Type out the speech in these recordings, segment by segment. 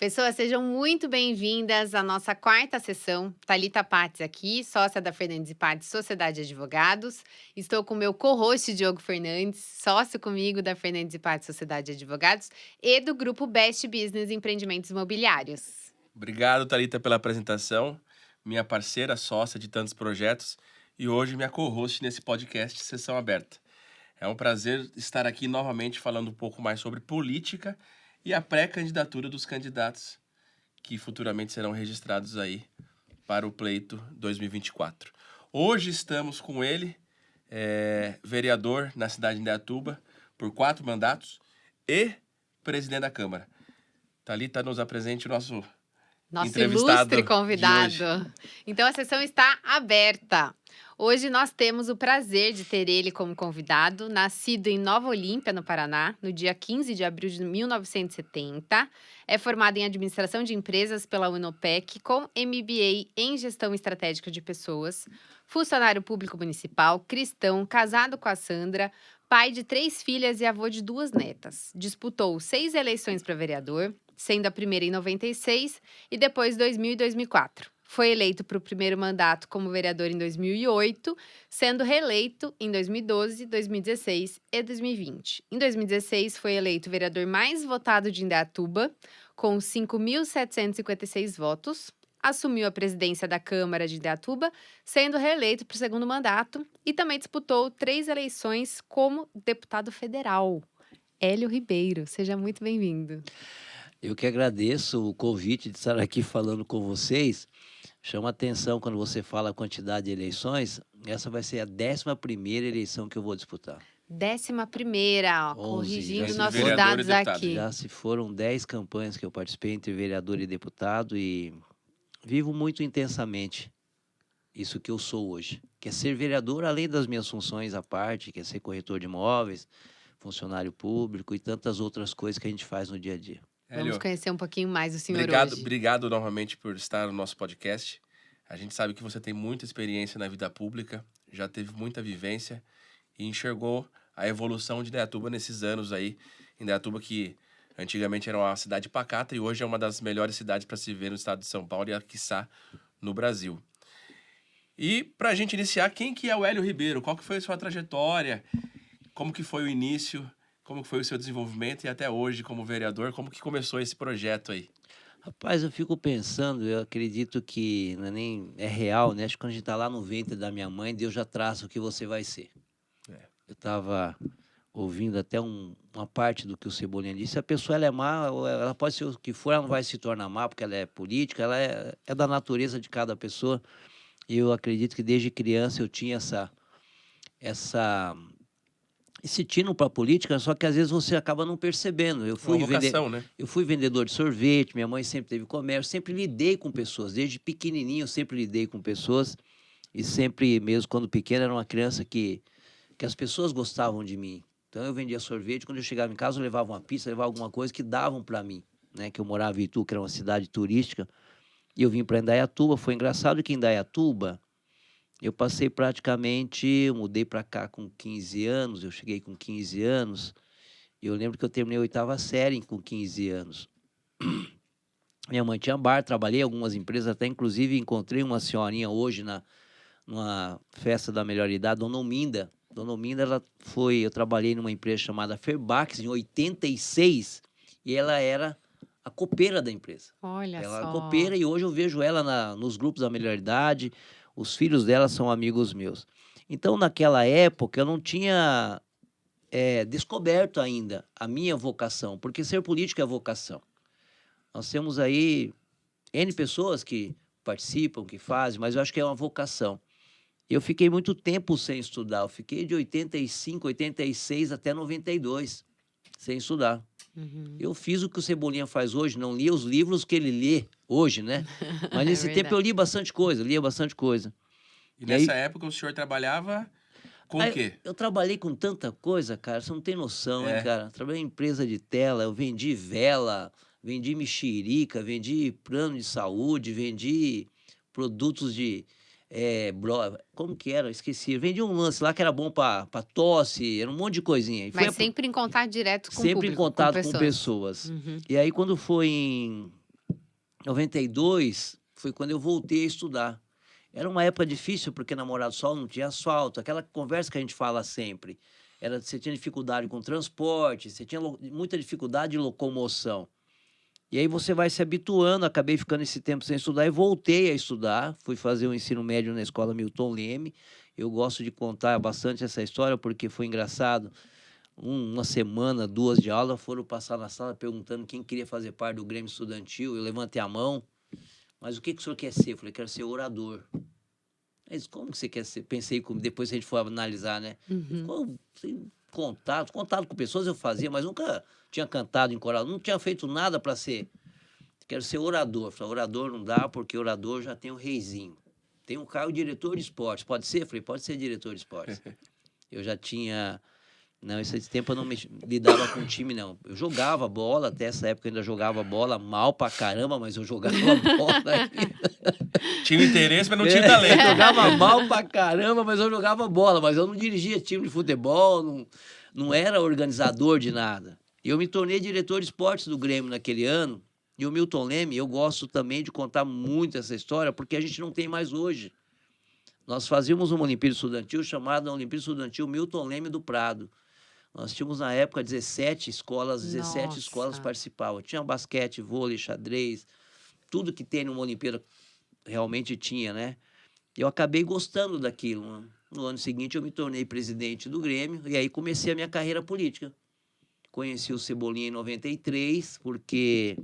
Pessoas, sejam muito bem-vindas à nossa quarta sessão. Thalita Pates aqui, sócia da Fernandes e Pates Sociedade de Advogados. Estou com o meu co-host Diogo Fernandes, sócio comigo da Fernandes e Pates Sociedade de Advogados e do grupo Best Business Empreendimentos Imobiliários. Obrigado, Thalita, pela apresentação. Minha parceira, sócia de tantos projetos e hoje minha co-host nesse podcast Sessão Aberta. É um prazer estar aqui novamente falando um pouco mais sobre política e a pré-candidatura dos candidatos que futuramente serão registrados aí para o pleito 2024. Hoje estamos com ele, vereador na cidade de Indaiatuba por 4 mandatos e presidente da Câmara. Thalita, nos apresente o nosso entrevistado Ilustre convidado. de hoje. Então a sessão está aberta. Hoje nós temos o prazer de ter ele como convidado, nascido em Nova Olímpia, no Paraná, no dia 15 de abril de 1970. É formado em Administração de Empresas pela Unopec, com MBA em Gestão Estratégica de Pessoas. Funcionário público municipal, cristão, casado com a Sandra, pai de 3 filhas e avô de 2 netas. Disputou 6 eleições para vereador, sendo a primeira em 96 e depois 2000 e 2004. Foi eleito para o primeiro mandato como vereador em 2008, sendo reeleito em 2012, 2016 e 2020. Em 2016, foi eleito o vereador mais votado de Indaiatuba, com 5.756 votos. Assumiu a presidência da Câmara de Indaiatuba, sendo reeleito para o segundo mandato, e também disputou 3 eleições como deputado federal. Hélio Ribeiro, seja muito bem-vindo. Eu que agradeço o convite de estar aqui falando com vocês. Chama atenção quando você fala a quantidade de eleições. Essa vai ser a 11ª eleição que eu vou disputar. 11ª, 11, corrigindo já nossos vereador dados e deputado. aqui. Já se foram 10 campanhas que eu participei entre vereador e deputado e vivo muito intensamente isso que eu sou hoje. Que é ser vereador, além das minhas funções à parte, que é ser corretor de imóveis, funcionário público e tantas outras coisas que a gente faz no dia a dia. Vamos Hélio, conhecer um pouquinho mais o senhor hoje. obrigado novamente por estar no nosso podcast. A gente sabe que você tem muita experiência na vida pública, já teve muita vivência e enxergou a evolução de Indaiatuba nesses anos aí. Indaiatuba que antigamente era uma cidade pacata e hoje é uma das melhores cidades para se ver no estado de São Paulo e, quiçá, no Brasil. E para a gente iniciar, quem que é o Hélio Ribeiro? Qual que foi a sua trajetória? Como que foi o início? Como que foi o seu desenvolvimento e até hoje como vereador? Como que começou esse projeto aí? Rapaz, eu fico pensando, eu acredito que não é nem é real, né? Acho que quando a gente está lá no ventre da minha mãe, Deus já traça o que você vai ser. É. Eu estava ouvindo até uma parte do que o Cebolinha disse. A pessoa ela é má, ou ela pode ser o que for, ela não vai se tornar má porque ela é política, ela é da natureza de cada pessoa. E eu acredito que desde criança eu tinha esse tino para a política, só que às vezes você acaba não percebendo. Uma vocação, né? Eu fui vendedor de sorvete, minha mãe sempre teve comércio, sempre lidei com pessoas. Desde pequenininho eu sempre lidei com pessoas e sempre, mesmo quando pequeno, era uma criança que as pessoas gostavam de mim. Então eu vendia sorvete, quando eu chegava em casa eu levava uma pizza, levava alguma coisa que davam para mim, né? Que eu morava em Itu, que era uma cidade turística, e eu vim para Indaiatuba. Foi engraçado que em Indaiatuba eu passei eu mudei para cá com 15 anos, eu cheguei com 15 anos, e eu lembro que eu terminei a 8ª série com 15 anos. Minha mãe tinha bar, trabalhei em algumas empresas, até inclusive encontrei uma senhorinha hoje numa festa da melhor idade, Dona Ominda. Dona Ominda, eu trabalhei numa empresa chamada Ferbax em 86, e ela era a copeira da empresa. Olha Ela era só. copeira e hoje eu vejo ela nos grupos da melhor idade. Os filhos dela são amigos meus. Então, naquela época, eu não tinha descoberto ainda a minha vocação, porque ser político é vocação. Nós temos aí N pessoas que participam, que fazem, mas eu acho que é uma vocação. Eu fiquei muito tempo sem estudar. Eu fiquei de 85, 86 até 92 sem estudar. Uhum. Eu fiz o que o Cebolinha faz hoje, não li os livros que ele lê hoje, né? Mas nesse tempo eu lia bastante coisa. E nessa época o senhor trabalhava com o quê? Eu trabalhei com tanta coisa, cara, você não tem noção, hein, cara? Trabalhei em empresa de tela, eu vendi vela, vendi mexerica, vendi plano de saúde, vendi produtos de... como que era? Esqueci. Vendi um lance lá que era bom pra tosse, era um monte de coisinha. Mas sempre em contato direto com o sempre em público, contato com com pessoas. Uhum. E aí, quando foi em 92 foi quando eu voltei a estudar. Era uma época difícil, porque na Morada do Sol não tinha asfalto, aquela conversa que a gente fala sempre. Você tinha dificuldade com transporte, você tinha muita dificuldade de locomoção. E aí você vai se habituando, acabei ficando esse tempo sem estudar e voltei a estudar. Fui fazer o ensino médio na escola Milton Leme. Eu gosto de contar bastante essa história porque foi engraçado. Uma semana, 2 de aula, foram passar na sala perguntando quem queria fazer parte do Grêmio Estudantil. Eu levantei a mão. Mas o que o senhor quer ser? Eu falei, quero ser orador. Mas como que você quer ser? Pensei, depois a gente foi analisar, né? Contato com pessoas eu fazia, mas nunca tinha cantado em coral, não tinha feito nada para ser. Quero ser orador. Eu falei, orador não dá, porque orador já tem o reizinho. Tem um cargo diretor de esportes. Pode ser? Eu falei, pode ser diretor de esportes. Eu já tinha... Não, esse tempo eu não lidava com time, não. Eu jogava bola, até essa época eu ainda jogava bola mal pra caramba, mas eu jogava bola ainda. Tinha interesse, mas não tinha talento. Eu jogava mal pra caramba, mas eu jogava bola. Mas eu não dirigia time de futebol, não era organizador de nada. E eu me tornei diretor de esportes do Grêmio naquele ano. E o Milton Leme, eu gosto também de contar muito essa história, porque a gente não tem mais hoje. Nós fazíamos uma Olimpíada Estudantil chamada Olimpíada Estudantil Milton Leme do Prado. Nós tínhamos, na época, 17 escolas participavam. Tinha basquete, vôlei, xadrez, tudo que tem numa Olimpíada realmente tinha, né? Eu acabei gostando daquilo. No ano seguinte, eu me tornei presidente do Grêmio e aí comecei a minha carreira política. Conheci o Cebolinha em 93, porque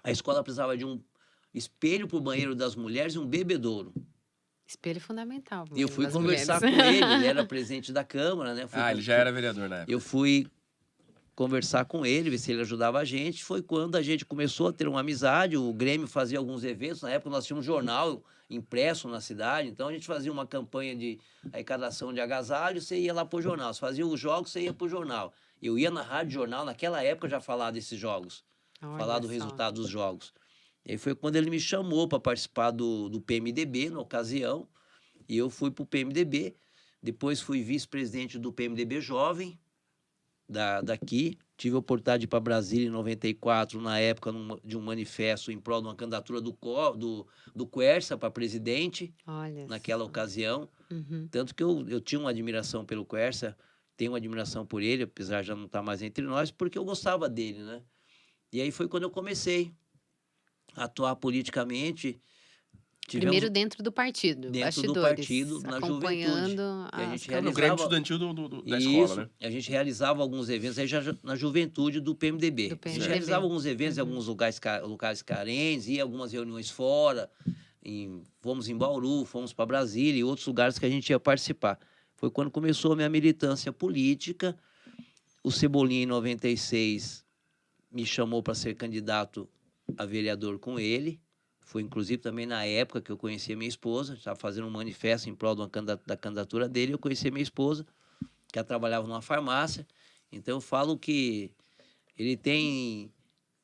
a escola precisava de um espelho para o banheiro das mulheres e um bebedouro. Espelho fundamental. E eu fui conversar com ele era presidente da Câmara, né? Ele já era vereador na época. Eu fui conversar com ele, ver se ele ajudava a gente. Foi quando a gente começou a ter uma amizade. O Grêmio fazia alguns eventos. Na época nós tínhamos um jornal impresso na cidade. Então a gente fazia uma campanha de arrecadação de agasalho, você ia lá pro jornal. Você fazia os jogos, você ia pro jornal. Eu ia na rádio jornal, naquela época já falar desses jogos. Falar do resultado dos jogos. E aí foi quando ele me chamou para participar do PMDB, na ocasião. E eu fui para o PMDB. Depois fui vice-presidente do PMDB Jovem, daqui. Tive a oportunidade de ir para Brasília em 94, na época de um manifesto em prol de uma candidatura do Quercia para presidente, naquela ocasião. Tanto que eu tinha uma admiração pelo Quercia, tenho uma admiração por ele, apesar de já não estar mais entre nós, porque eu gostava dele, né? E aí foi quando eu comecei a atuar politicamente. Primeiro dentro do partido, dentro do partido, na juventude. A gente no Grêmio Estudantil da escola, né? A gente realizava alguns eventos aí já na juventude do PMDB. A gente realizava alguns eventos em alguns lugares carentes, ia algumas reuniões fora. Fomos em Bauru, fomos para Brasília e outros lugares que a gente ia participar. Foi quando começou a minha militância política. O Cebolinha, em 96, me chamou para ser candidato a vereador com ele. Foi, inclusive, também na época que eu conheci a minha esposa. Estava fazendo um manifesto em prol da candidatura dele. Eu conheci a minha esposa, que ela trabalhava numa farmácia. Então, eu falo que ele tem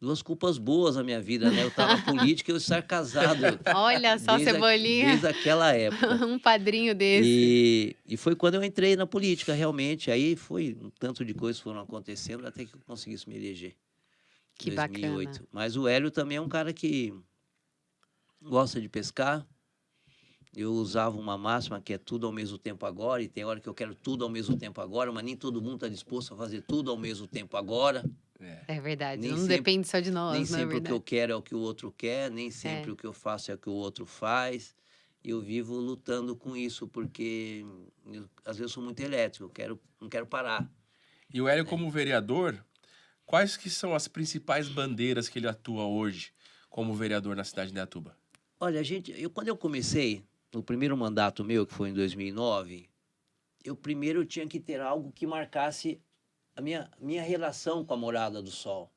2 culpas boas na minha vida, né? Eu estar na política e eu estar casado. Olha só, Cebolinha. Desde aquela época. Um padrinho desse. E foi quando eu entrei na política, realmente. Aí foi um tanto de coisas foram acontecendo até que eu conseguisse me eleger. Que 2008. bacana. Mas o Hélio também é um cara que gosta de pescar. Eu usava uma máxima que é tudo ao mesmo tempo agora, e tem hora que eu quero tudo ao mesmo tempo agora, mas nem todo mundo está disposto a fazer tudo ao mesmo tempo agora. É verdade, Nem não sempre- depende só de nós, Nem não é sempre o que verdade? eu quero é o que o outro quer, nem sempre o que eu faço é o que o outro faz. E eu vivo lutando com isso, porque às vezes eu sou muito elétrico, não quero parar. E o Hélio, como vereador, quais que são as principais bandeiras que ele atua hoje como vereador na cidade de Indaiatuba? Olha, quando eu comecei, no primeiro mandato meu, que foi em 2009, primeiro tinha que ter algo que marcasse a minha relação com a Morada do Sol.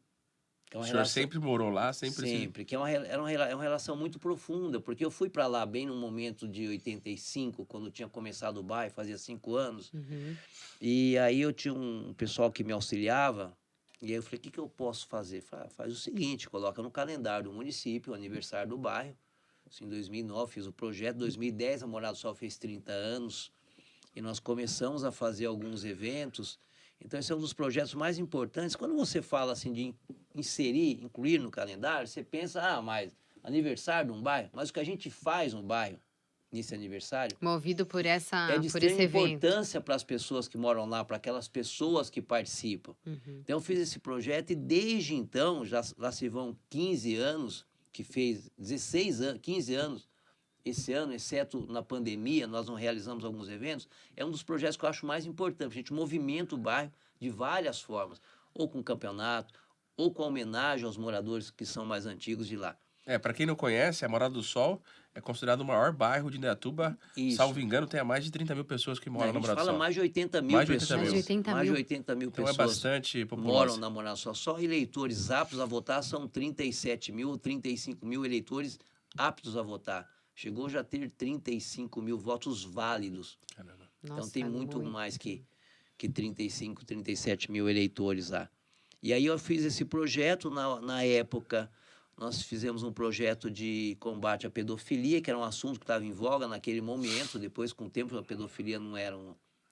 Que é O uma senhor relação, sempre morou lá, sempre... sempre, que é uma relação muito profunda, porque eu fui para lá bem no momento de 85, quando tinha começado o bairro, fazia 5 anos, e aí eu tinha um pessoal que me auxiliava, e aí eu falei, o que eu posso fazer? Falei, faz o seguinte, coloca no calendário do município, o aniversário do bairro. Assim, em 2009 fiz o projeto, em 2010 a Morada do Sol fez 30 anos, e nós começamos a fazer alguns eventos, Então, esse é um dos projetos mais importantes. Quando você fala assim de inserir, incluir no calendário, você pensa, mas aniversário de um bairro, mas o que a gente faz no bairro, nesse aniversário, Movido por é de por esse extrema evento. importância para as pessoas que moram lá, para aquelas pessoas que participam. Uhum. Então, eu fiz esse projeto e desde então, já se vão 15 anos, que fez 16 anos, 15 anos esse ano, exceto na pandemia, nós não realizamos alguns eventos. É um dos projetos que eu acho mais importante. A gente movimenta o bairro de várias formas, ou com campeonato, ou com homenagem aos moradores que são mais antigos de lá. Para quem não conhece, a Morada do Sol é considerado o maior bairro de Indaiatuba. Isso. Salvo engano, tem mais de 30 mil pessoas que moram A na gente Morada do fala Sol. mais de 80 mil Mais de 80 pessoas. mil. Mais de 80 Mais de mil. 80 mil Então pessoas é bastante populosa. moram na Morada do Sol. Só eleitores aptos a votar são 37 mil ou 35 mil eleitores aptos a votar. Chegou já a ter 35 mil votos válidos. Caramba. Então Nossa, tem é muito mais que 35, 37 mil eleitores lá. E aí eu fiz esse projeto, na época, nós fizemos um projeto de combate à pedofilia, que era um assunto que estava em voga naquele momento. Depois, com o tempo, a pedofilia não era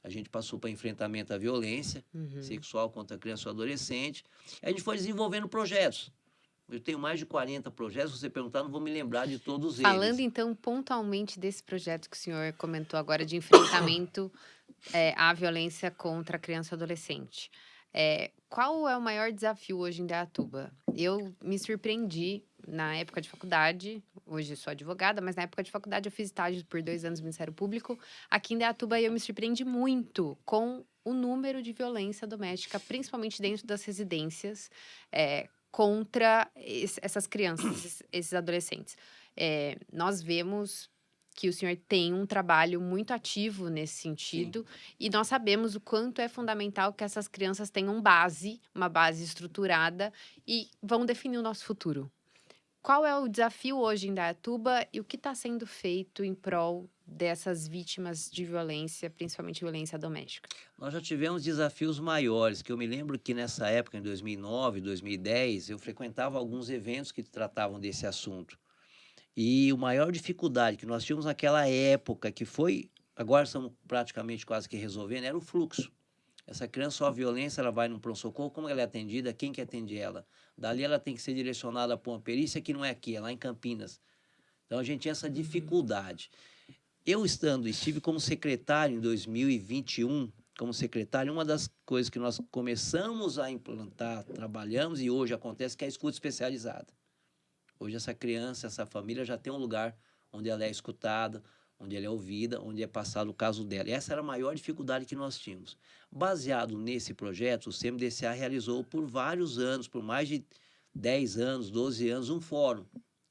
a gente passou para enfrentamento à violência sexual contra criança ou adolescente. Aí a gente foi desenvolvendo projetos. Eu tenho mais de 40 projetos, se você perguntar, não vou me lembrar de todos Falando, eles. então, pontualmente desse projeto que o senhor comentou agora de enfrentamento à violência contra a criança e adolescente. Qual é o maior desafio hoje em Indaiatuba? Eu me surpreendi na época de faculdade, hoje sou advogada, mas na época de faculdade eu fiz estágio por 2 anos no Ministério Público. Aqui em Indaiatuba eu me surpreendi muito com o número de violência doméstica, principalmente dentro das residências, contra essas crianças, esses adolescentes. Nós vemos que o senhor tem um trabalho muito ativo nesse sentido, e nós sabemos o quanto é fundamental que essas crianças tenham uma base estruturada, e vão definir o nosso futuro. Qual é o desafio hoje em Indaiatuba e o que está sendo feito em prol dessas vítimas de violência, principalmente violência doméstica? Nós já tivemos desafios maiores, que eu me lembro que nessa época, em 2009, 2010, eu frequentava alguns eventos que tratavam desse assunto. E a maior dificuldade que nós tínhamos naquela época, que foi, agora estamos praticamente quase que resolvendo, era o fluxo. Essa criança só a violência, ela vai num pronto-socorro, como ela é atendida, quem que atende ela? Dali ela tem que ser direcionada para uma perícia que não é aqui, é lá em Campinas. Então a gente tinha essa dificuldade. Eu estive como secretário em 2021, como secretário, uma das coisas que nós começamos a implantar, trabalhamos e hoje acontece, que é a escuta especializada. Hoje essa criança, essa família já tem um lugar onde ela é escutada, onde ela é ouvida, onde é passado o caso dela. E essa era a maior dificuldade que nós tínhamos. Baseado nesse projeto, o CMDCA realizou por vários anos, por mais de 10 anos, 12 anos, um fórum,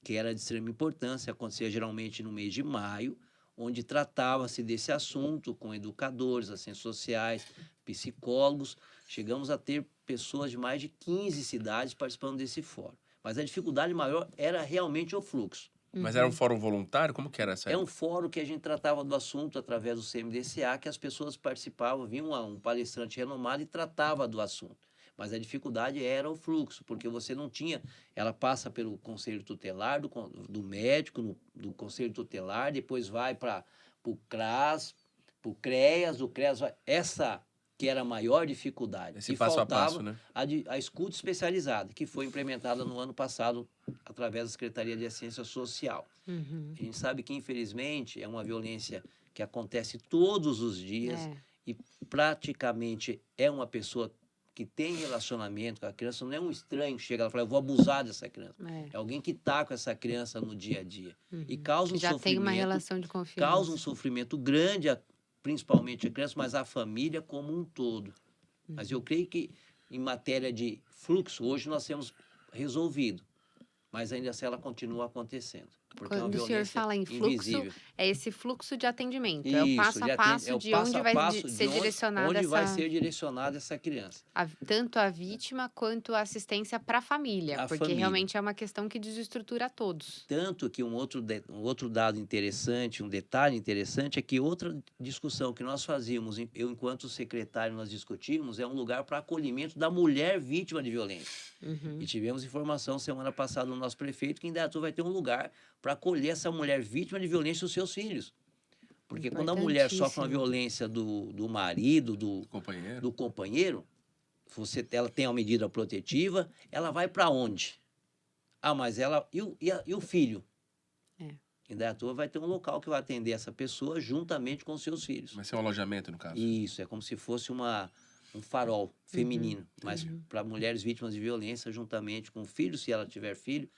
que era de extrema importância, acontecia geralmente no mês de maio, onde tratava-se desse assunto com educadores, assistentes sociais, psicólogos. Chegamos a ter pessoas de mais de 15 cidades participando desse fórum. Mas a dificuldade maior era realmente o fluxo. Mas era um fórum voluntário? Como que era essa É um época? fórum que a gente tratava do assunto através do CMDCA, que as pessoas participavam, vinha um palestrante renomado e tratava do assunto. Mas a dificuldade era o fluxo, porque você não tinha... Ela passa pelo conselho tutelar, do médico, do conselho tutelar, depois vai para o CRAS, para o CREAS, do CREAS vai... Essa que era a maior dificuldade. Esse E passo a faltava passo, né? a escuta especializada, que foi implementada no ano passado através da Secretaria de Assistência Social. A gente sabe que, infelizmente, é uma violência que acontece todos os dias e praticamente é uma pessoa que tem relacionamento com a criança, não é um estranho que chega lá e fala, eu vou abusar dessa criança. É alguém que está com essa criança no dia a dia. E causa um Já tem sofrimento, uma relação de confiança. causa um sofrimento grande, principalmente a criança, mas a família como um todo. Mas eu creio que, em matéria de fluxo, hoje nós temos resolvido, mas ainda assim ela continua acontecendo. Porque é uma Quando o senhor violência fala em fluxo, invisível. é esse fluxo de atendimento. É o Isso, passo a passo é o de passo onde a vai passo ser de direcionada onde vai essa... ser direcionada essa criança. tanto a vítima quanto a assistência para a família, A porque família. realmente é uma questão que desestrutura todos. Tanto que um outro dado interessante, um detalhe interessante, é que outra discussão que nós fazíamos, eu enquanto secretário nós discutimos, é um lugar para acolhimento da mulher vítima de violência. E tivemos informação semana passada do nosso prefeito que em Indaiatuba vai ter um lugar para acolher essa mulher vítima de violência e os seus filhos. Porque quando a mulher sofre uma Importantíssimo. violência do marido, Companheiro. do companheiro, ela tem uma medida protetiva, ela vai para onde? Ah, mas ela... E o filho? É. Em Indaiatuba vai ter um local que vai atender essa pessoa juntamente com os seus filhos. Vai ser um alojamento, no caso. Isso, é como se fosse um farol feminino, mas uhum. para mulheres vítimas de violência, juntamente com o filho, se ela tiver filho.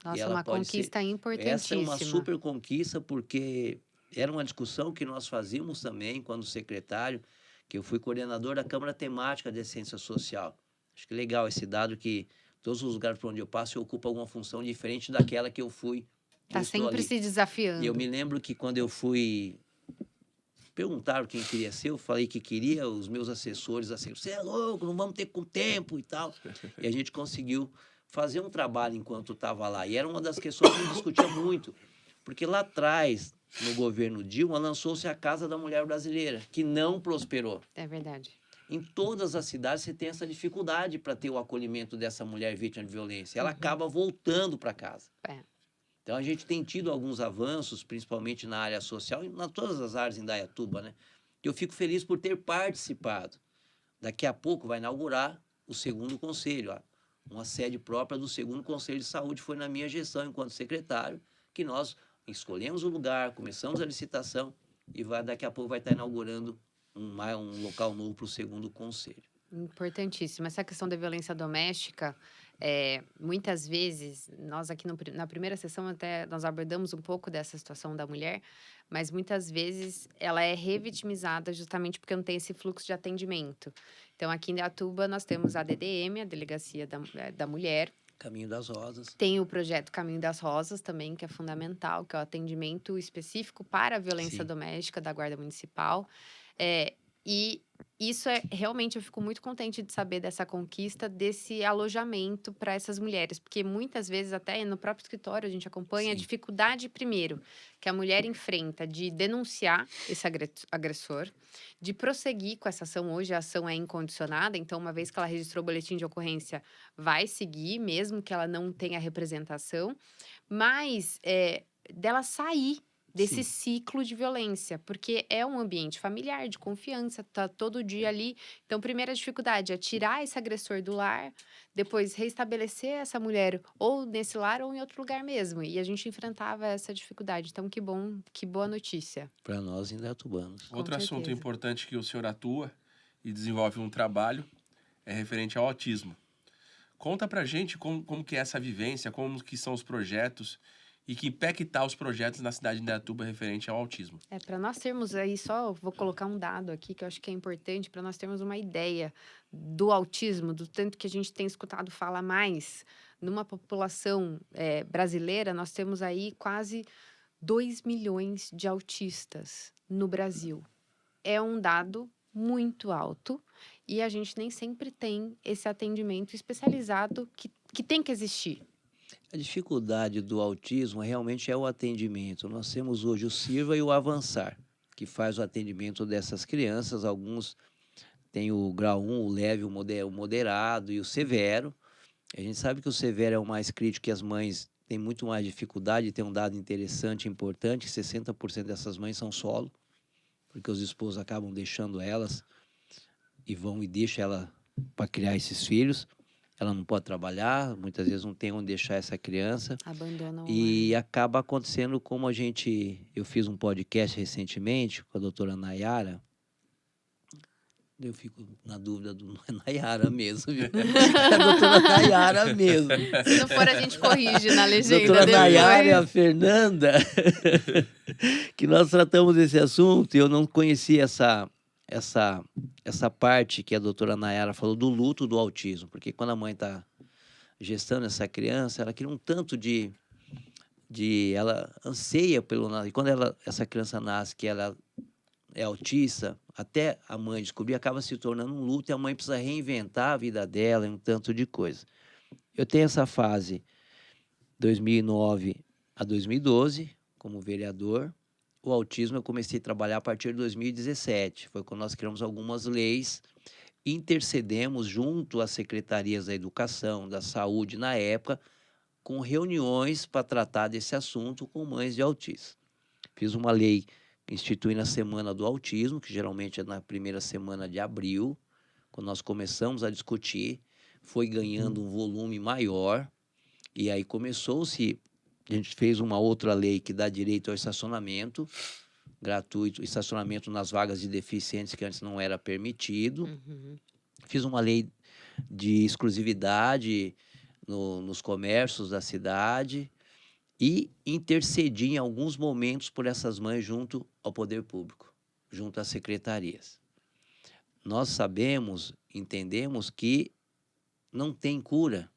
Nossa, ela uma pode ser- conquista Essa é importantíssima. uma super conquista, porque era uma discussão que nós fazíamos também, quando secretário, que eu fui coordenador da Câmara Temática de Ciência Social. Acho que legal esse dado que todos os lugares por onde eu passo eu ocupo alguma função diferente daquela que eu fui. que Tá eu estou sempre ali. se desafiando. E eu me lembro que quando eu fui... Perguntaram quem queria ser, eu falei que queria, os meus assessores, assim, você é louco, não vamos ter com tempo e tal. E a gente conseguiu fazer um trabalho enquanto estava lá. E era uma das questões que a gente discutia muito. Porque lá atrás, no governo Dilma, lançou-se a Casa da Mulher Brasileira, que não prosperou. É verdade. Em todas as cidades você tem essa dificuldade para ter o acolhimento dessa mulher vítima de violência. Ela acaba voltando para casa. É. Então, a gente tem tido alguns avanços, principalmente na área social, e em todas as áreas em Indaiatuba, né? Eu fico feliz por ter participado. Daqui a pouco vai inaugurar o segundo conselho. Ó. Uma sede própria do segundo Conselho de Saúde foi na minha gestão, enquanto secretário, que nós escolhemos o lugar, começamos a licitação e daqui a pouco vai estar inaugurando um local novo para o segundo conselho. Importantíssimo. Essa questão da violência doméstica, muitas vezes, nós aqui na primeira sessão até nós abordamos um pouco dessa situação da mulher, mas muitas vezes ela é revitimizada justamente porque não tem esse fluxo de atendimento. Então, aqui em Indaiatuba, nós temos a DDM, a Delegacia da Mulher, Caminho das Rosas. tem o projeto Caminho das Rosas também, que é fundamental, que é o atendimento específico para a violência Sim. doméstica da Guarda Municipal. E isso realmente eu fico muito contente de saber dessa conquista, desse alojamento para essas mulheres, porque muitas vezes até no próprio escritório a gente acompanha a Sim. dificuldade, primeiro, que a mulher enfrenta de denunciar esse agressor, de prosseguir com essa ação. Hoje a ação é incondicionada, então uma vez que ela registrou o boletim de ocorrência, vai seguir, mesmo que ela não tenha representação, mas dela sair desse ciclo de violência, porque é um ambiente familiar, de confiança, tá todo dia ali. Então, primeira dificuldade é tirar esse agressor do lar, depois restabelecer essa mulher ou nesse lar ou em outro lugar mesmo. E a gente enfrentava essa dificuldade. Então, que bom, que boa notícia. Para nós indaiatubanos. Outro assunto certeza. importante que o senhor atua e desenvolve um trabalho é referente ao autismo. Conta pra gente como que é essa vivência, como que são os projetos e que pé que tá os projetos na cidade de Indaiatuba referente ao autismo. Para nós termos aí, só vou colocar um dado aqui que eu acho que é importante para nós termos uma ideia do autismo, do tanto que a gente tem escutado falar mais numa população brasileira. Nós temos aí quase 2 milhões de autistas no Brasil. É um dado muito alto e a gente nem sempre tem esse atendimento especializado que tem que existir. A dificuldade do autismo realmente é o atendimento. Nós temos hoje o Sirva e o Avançar, que faz o atendimento dessas crianças. Alguns têm o grau 1, o leve, o moderado e o severo. A gente sabe que o severo é o mais crítico, e as mães têm muito mais dificuldade. Tem um dado interessante e importante, 60% dessas mães são solo, porque os esposos acabam deixando elas e deixam ela para criar esses filhos. Ela não pode trabalhar, muitas vezes não tem onde deixar essa criança. Abandonam. E acaba acontecendo como eu fiz um podcast recentemente com a doutora Nayara. Eu fico na dúvida não é Nayara mesmo, viu? É a doutora Nayara mesmo. Se não for, a gente corrige na legenda Doutora depois. Nayara e a Fernanda, que nós tratamos desse assunto, e eu não conhecia essa parte que a doutora Nayara falou do luto do autismo, porque quando a mãe está gestando essa criança, ela cria um tanto ela anseia pelo nascimento. E quando essa criança nasce, que ela é autista, até a mãe descobrir, acaba se tornando um luto, e a mãe precisa reinventar a vida dela e um tanto de coisa. Eu tenho essa fase 2009 a 2012 como vereador. O autismo eu comecei a trabalhar a partir de 2017. Foi quando nós criamos algumas leis, intercedemos junto às secretarias da Educação, da Saúde, na época, com reuniões para tratar desse assunto com mães de autistas. Fiz uma lei instituindo a Semana do Autismo, que geralmente é na primeira semana de abril. Quando nós começamos a discutir, foi ganhando um volume maior, e aí começou-se, a gente fez uma outra lei que dá direito ao estacionamento gratuito, estacionamento nas vagas de deficientes que antes não era permitido. Uhum. Fiz uma lei de exclusividade nos comércios da cidade e intercedi em alguns momentos por essas mães junto ao poder público, junto às secretarias. Nós sabemos, entendemos que não tem cura.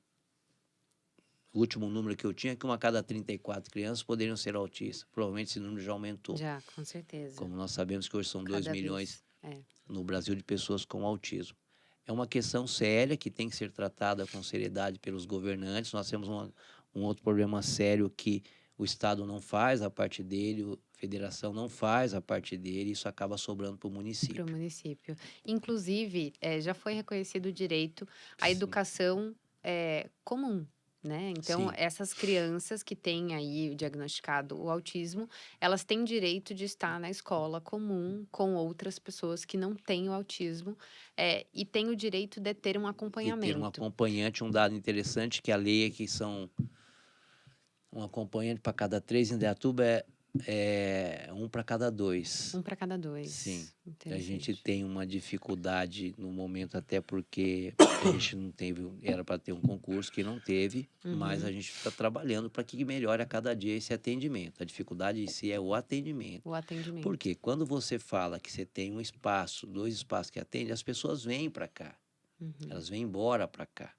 O último número que eu tinha é que uma a cada 34 crianças poderiam ser autistas. Provavelmente esse número já aumentou. Já, com certeza. Como nós sabemos que hoje são 2 Cada milhões vez. no Brasil de pessoas com autismo. É uma questão séria que tem que ser tratada com seriedade pelos governantes. Nós temos um outro problema sério que o Estado não faz a parte dele, a federação não faz a parte dele, e isso acaba sobrando para o Para município. o município. Inclusive, já foi reconhecido o direito à Sim. educação comum, né? Então, Sim. essas crianças que têm aí diagnosticado o autismo, elas têm direito de estar na escola comum com outras pessoas que não têm o autismo, e têm o direito de ter um E ter um acompanhamento. acompanhante, um dado interessante que a lei é que são um acompanhante para cada 3 em Indaiatuba é um para cada 2. Um para cada 2. Sim. A gente Interessante. tem uma dificuldade no momento, até porque a gente não teve, era para ter um concurso que não teve, mas Uhum. a gente está trabalhando para que melhore a cada dia esse atendimento. A dificuldade em si é o atendimento. O atendimento. Porque quando você fala que você tem um espaço, 2 espaços que atendem, as pessoas vêm para cá, Uhum. elas vêm embora para cá.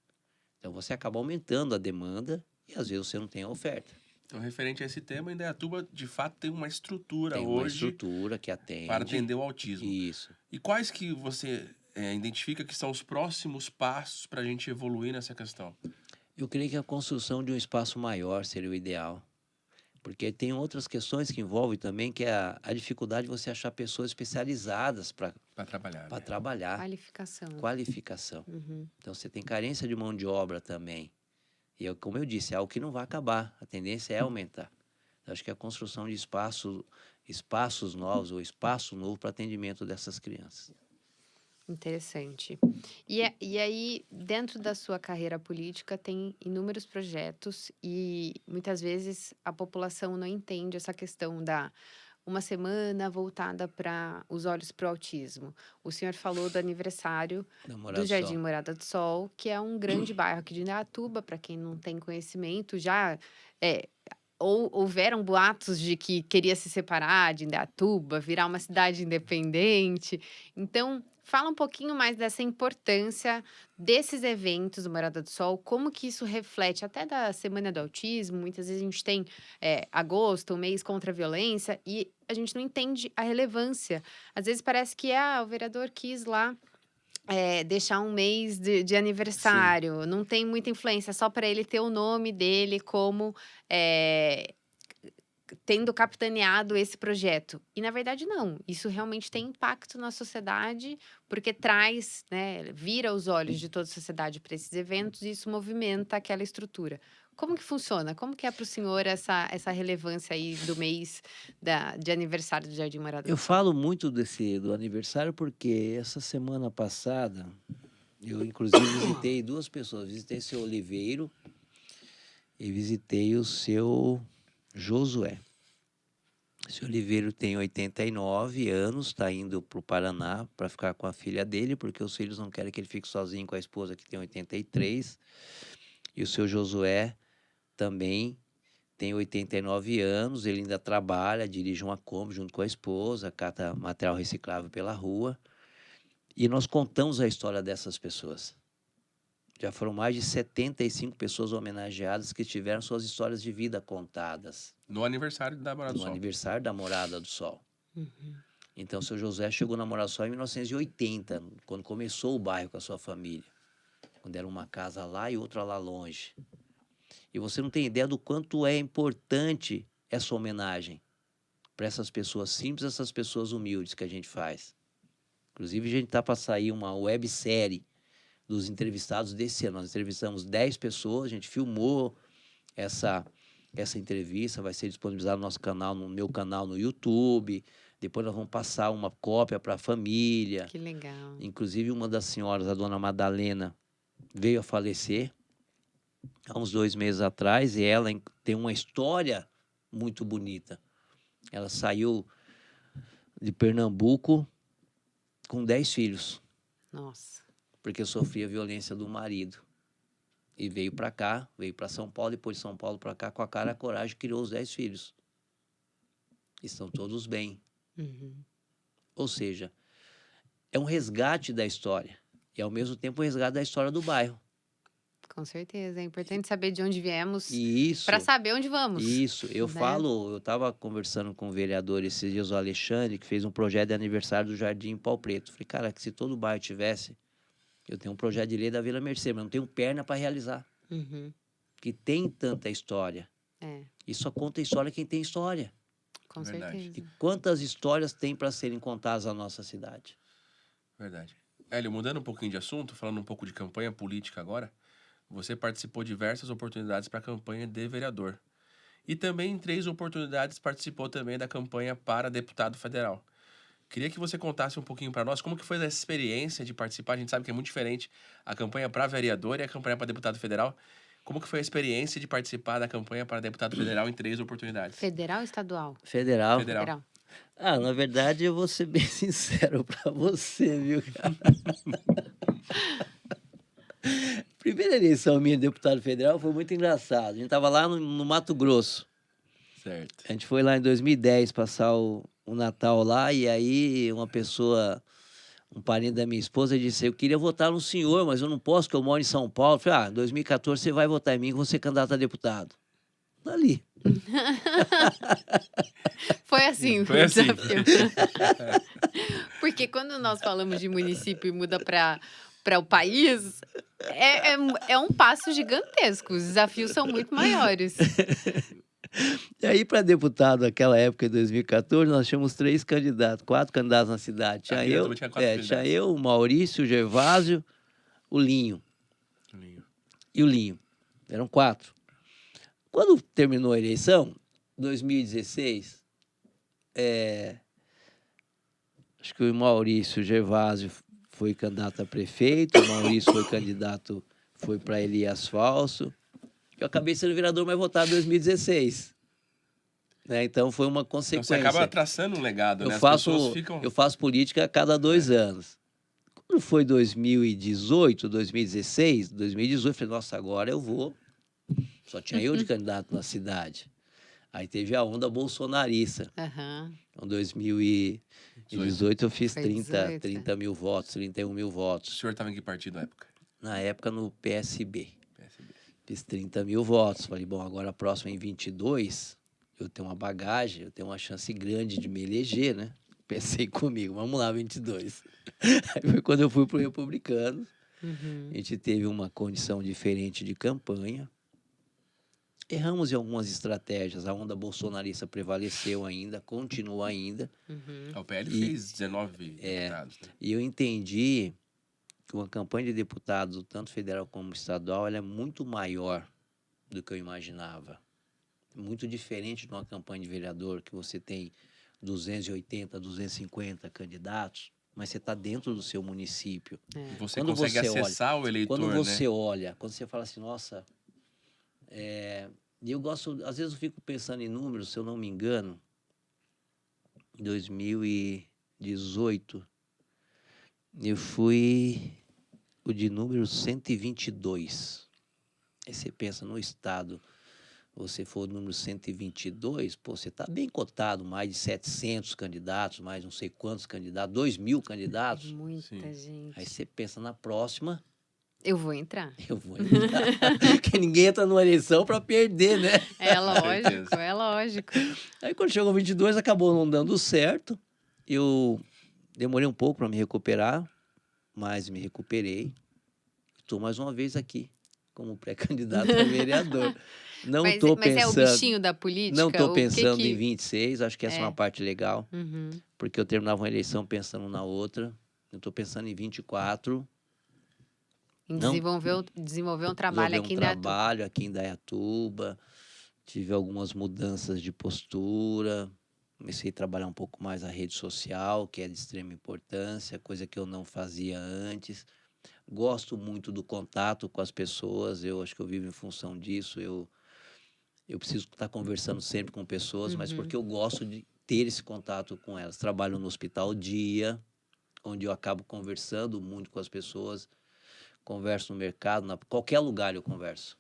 Então você acaba aumentando a demanda e às vezes você não tem a oferta. Então, referente a esse tema, Indaiatuba, de fato, tem uma estrutura Tem uma hoje estrutura que atende. para atender o autismo. Isso. E quais que você identifica que são os próximos passos para a gente evoluir nessa questão? Eu creio que a construção de um espaço maior seria o ideal. Porque tem outras questões que envolvem também, que é a dificuldade de você achar pessoas especializadas para Para trabalhar. né? trabalhar. Qualificação. Qualificação. Uhum. Então você tem carência de mão de obra também. E como eu disse, é algo que não vai acabar. A tendência é aumentar. Eu acho que a construção de espaços novos ou espaço novo para atendimento dessas crianças. Interessante. E aí, dentro da sua carreira política, tem inúmeros projetos e muitas vezes a população não entende essa questão da uma semana voltada para os olhos para o autismo. O senhor falou do aniversário do Namorado Jardim só. Morada do Sol, que é um grande bairro aqui de Indaiatuba, para quem não tem conhecimento, houveram boatos de que queria se separar de Indaiatuba, virar uma cidade independente. Então, fala um pouquinho mais dessa importância desses eventos do Morada do Sol, como que isso reflete até da Semana do Autismo. Muitas vezes a gente tem agosto, o mês contra a violência, e a gente não entende a relevância. Às vezes parece que o vereador quis lá deixar um mês de aniversário, não tem muita influência, só para ele ter o nome dele como tendo capitaneado esse projeto. E na verdade não, isso realmente tem impacto na sociedade, porque traz, né, vira os olhos de toda a sociedade para esses eventos e isso movimenta aquela estrutura. Como que funciona? Como que é para o senhor essa relevância aí do mês de aniversário do Jardim Morada Eu do Sol? falo muito do aniversário porque essa semana passada eu inclusive visitei 2 pessoas. Visitei o seu Oliveiro e visitei o seu Josué. O seu Oliveiro tem 89 anos, está indo para o Paraná para ficar com a filha dele, porque os filhos não querem que ele fique sozinho com a esposa que tem 83. E o seu Josué também tem 89 anos, ele ainda trabalha, dirige uma Kombi junto com a esposa, cata material reciclável pela rua. E nós contamos a história dessas pessoas. Já foram mais de 75 pessoas homenageadas que tiveram suas histórias de vida contadas No aniversário da Morada do no Sol. aniversário da Morada do Sol. Uhum. Então, o seu José chegou na Morada do Sol em 1980, quando começou o bairro com a sua família. Quando era uma casa lá e outra lá longe. E você não tem ideia do quanto é importante essa homenagem para essas pessoas simples, essas pessoas humildes que a gente faz. Inclusive, a gente está para sair uma websérie dos entrevistados desse ano. Nós entrevistamos 10 pessoas, a gente filmou essa entrevista, vai ser disponibilizada no nosso canal, no meu canal no YouTube. Depois nós vamos passar uma cópia para a família. Que legal. Inclusive, uma das senhoras, a dona Madalena, veio a falecer há uns 2 meses atrás, e ela tem uma história muito bonita. Ela saiu de Pernambuco com 10 filhos, Nossa. porque sofria violência do marido. E veio para cá, veio para São Paulo, depois de São Paulo para cá, com a cara e a coragem, criou os 10 filhos. Estão todos bem. Uhum. Ou seja, é um resgate da história. E, ao mesmo tempo, um resgate da história do bairro. Com certeza. É importante saber de onde viemos E isso, para saber onde vamos. eu né? falo, eu estava conversando com o vereador esses dias, o Alexandre, que fez um projeto de aniversário do Jardim em Pau Preto. Falei, cara, que se todo o bairro tivesse, eu tenho um projeto de lei da Vila Mercê, mas não tenho perna para realizar. Uhum. Que tem tanta história. É, E só conta história quem tem história. com Verdade. E certeza. quantas histórias tem para serem contadas na nossa cidade? Verdade. Hélio, mudando um pouquinho de assunto, falando um pouco de campanha política agora, você participou de diversas oportunidades para a campanha de vereador. E também em 3 oportunidades participou também da campanha para deputado federal. Queria que você contasse um pouquinho para nós como que foi essa experiência de participar. A gente sabe que é muito diferente a campanha para vereador e a campanha para deputado federal. Como que foi a experiência de participar da campanha para deputado federal em 3 oportunidades? Federal ou estadual? Federal. Federal. Na verdade, eu vou ser bem sincero para você, viu, cara? Primeira eleição minha de deputado federal foi muito engraçado. A gente estava lá no Mato Grosso. Certo. A gente foi lá em 2010 passar o Natal lá, e aí uma pessoa, um parente da minha esposa, disse, eu queria votar no senhor, mas eu não posso, porque eu moro em São Paulo. Eu falei, em 2014 você vai votar em mim, que você é candidato a deputado. Ali. Foi assim Foi o assim. desafio. Porque quando nós falamos de município e muda para o país, é um passo gigantesco. Os desafios são muito maiores. E aí, para deputado, naquela época, em 2014, nós tínhamos 3 candidatos, 4 candidatos na cidade. Tinha Aqui eu, também tinha 4 tinha candidatos. eu, o Maurício, o Gervásio, o Linho. E o Linho. Eram 4. Quando terminou a eleição, 2016, acho que o Maurício, o Gervásio foi candidato a prefeito, o Maurício foi para Elias Falso. Eu acabei sendo vereador mais votado em 2016. Né? Então foi uma Então consequência. você acaba traçando um legado, né? Eu As pessoas eu faço política a cada 2 É. anos. Quando foi 2018, 2016, 2018, eu falei, nossa, agora eu vou. Só tinha eu de candidato na cidade. Aí teve a onda bolsonarista. Aham. Então, 2018 eu fiz Foi 30 18, mil votos, 31 mil O votos. senhor estava em que partido na época? Na época, no PSB. PSB. Fiz 30 mil votos. Falei, bom, agora a próxima em 22, eu tenho uma bagagem, eu tenho uma chance grande de me eleger, né? Pensei comigo, vamos lá, 22. Aí foi quando eu fui pro Republicano. Uhum. A gente teve uma condição diferente de campanha. Erramos em algumas estratégias. A onda bolsonarista prevaleceu ainda, continua ainda. Uhum. O PL E- fez 19 deputados, né? E eu entendi que uma campanha de deputados, tanto federal como estadual, ela é muito maior do que eu imaginava. Muito diferente de uma campanha de vereador, que você tem 280, 250 candidatos, mas você está dentro do seu município. E você Quando consegue você olha- acessar o eleitor, Quando né? você olha, quando você fala assim, nossa... E eu gosto, às vezes eu fico pensando em números, se eu não me engano, em 2018, eu fui o de número 122. Aí você pensa no estado, você for o número 122, pô, você está bem cotado, mais de 700 candidatos, mais não sei quantos candidatos, 2.000 candidatos. Muita Sim. gente. Aí você pensa na próxima, Eu vou entrar. eu vou entrar. Porque ninguém entra numa eleição para perder, né? É lógico, certeza. é lógico. Aí quando chegou 22, acabou não dando certo. Eu demorei um pouco para me recuperar, mas me recuperei. Estou mais uma vez aqui, como pré-candidato a vereador. Não Mas, estou mas é o pensando, bichinho da política? não estou O que pensando que- em 26, acho que essa é É. uma parte legal, Uhum. porque eu terminava uma eleição pensando na outra. Eu estou pensando em 24, Em Não. desenvolver um trabalho resolver aqui um na trabalho aqui em Dayatuba. Tive algumas mudanças de postura, comecei a trabalhar um pouco mais a rede social, que é de extrema importância, coisa que eu não fazia antes. Gosto muito do contato com as pessoas, eu acho que eu vivo em função disso. Eu preciso estar conversando sempre com pessoas, mas porque eu gosto de ter esse contato com elas. Trabalho no hospital dia, onde eu acabo conversando muito com as pessoas, converso no mercado, qualquer lugar eu converso.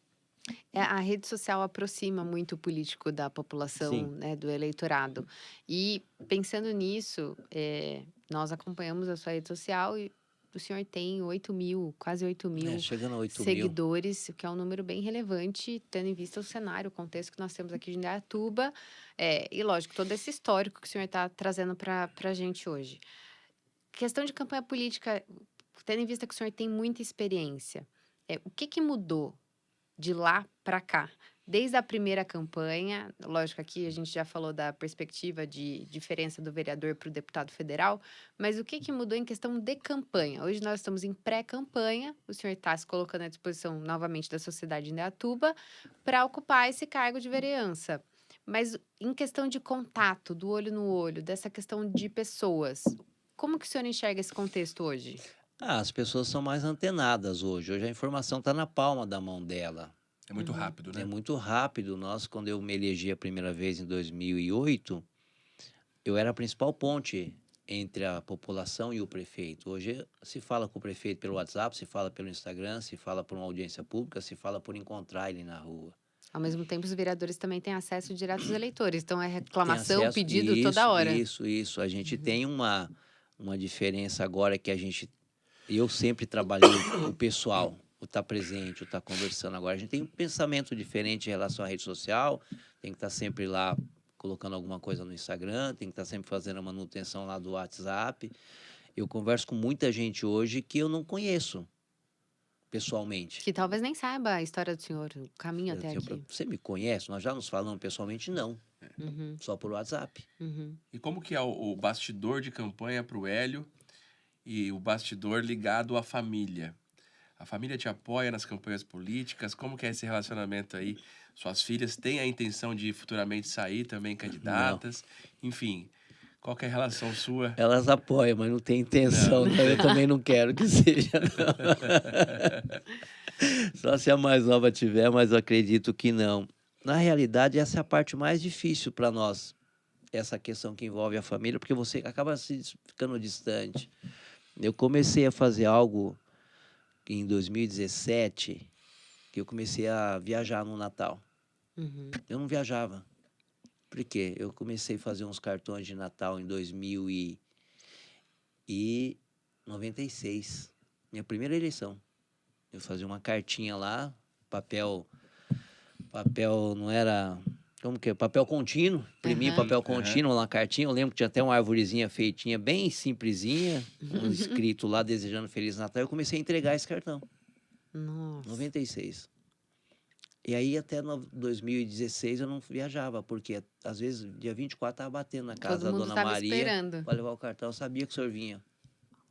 A rede social aproxima muito o político da população, Sim. né, do eleitorado. E pensando nisso, nós acompanhamos a sua rede social e o senhor tem 8.000, quase 8.000 Chegando a 8.000. seguidores, o que é um número bem relevante, tendo em vista o cenário, o contexto que nós temos aqui de Indaiatuba. E lógico, todo esse histórico que o senhor está trazendo para a gente hoje. Questão de campanha política, tendo em vista que o senhor tem muita experiência, o que mudou de lá para cá? Desde a primeira campanha, lógico, aqui a gente já falou da perspectiva de diferença do vereador para o deputado federal, mas o que mudou em questão de campanha? Hoje nós estamos em pré-campanha, o senhor está se colocando à disposição novamente da sociedade de Indaiatuba para ocupar esse cargo de vereança. Mas em questão de contato, do olho no olho, dessa questão de pessoas, como que o senhor enxerga esse contexto hoje? As pessoas são mais antenadas hoje. Hoje a informação está na palma da mão dela. É muito rápido, É né? muito rápido. Quando eu me elegi a primeira vez em 2008, eu era a principal ponte entre a população e o prefeito. Hoje se fala com o prefeito pelo WhatsApp, se fala pelo Instagram, se fala por uma audiência pública, se fala por encontrar ele na rua. Ao mesmo tempo, os vereadores também têm acesso direto aos eleitores. Então, é Tem reclamação, acesso, pedido toda hora. Isso. A gente tem uma diferença agora que eu sempre trabalhei o pessoal, o estar presente, o estar conversando. Agora a gente tem um pensamento diferente em relação à rede social, tem que estar sempre lá colocando alguma coisa no Instagram, tem que estar sempre fazendo a manutenção lá do WhatsApp. Eu converso com muita gente hoje que eu não conheço pessoalmente. Que talvez nem saiba a história do senhor, o caminho até aqui. Você me conhece? Nós já nos falamos pessoalmente? Não. Uhum, Só por WhatsApp. uhum. E como que é o bastidor de campanha para o Hélio e o bastidor ligado à família? A família te apoia nas campanhas políticas? Como que é esse relacionamento aí? Suas filhas têm a intenção de futuramente sair também candidatas? Enfim, qual que é a relação sua? Elas apoiam, mas não tem intenção. Não, eu também não quero que seja, não. Só se a mais nova tiver, mas eu acredito que não. Na realidade, essa é a parte mais difícil para nós, essa questão que envolve a família, porque você acaba ficando distante. Eu comecei a fazer algo em 2017, que eu comecei a viajar no Natal. Uhum. Eu não viajava. Por quê? Eu comecei a fazer uns cartões de Natal em 2096, minha primeira eleição. Eu fazia uma cartinha lá, papel não era, como que é? Papel contínuo, imprimi papel contínuo na cartinha. Eu lembro que tinha até uma arvorezinha feitinha, bem simplesinha, um escrito lá, desejando Feliz Natal. Eu comecei a entregar esse cartão, Nossa. 96. E aí até 2016 eu não viajava, porque às vezes dia 24 estava batendo na casa Todo da mundo Dona estava Maria esperando. para levar o cartão. Eu sabia que o senhor vinha,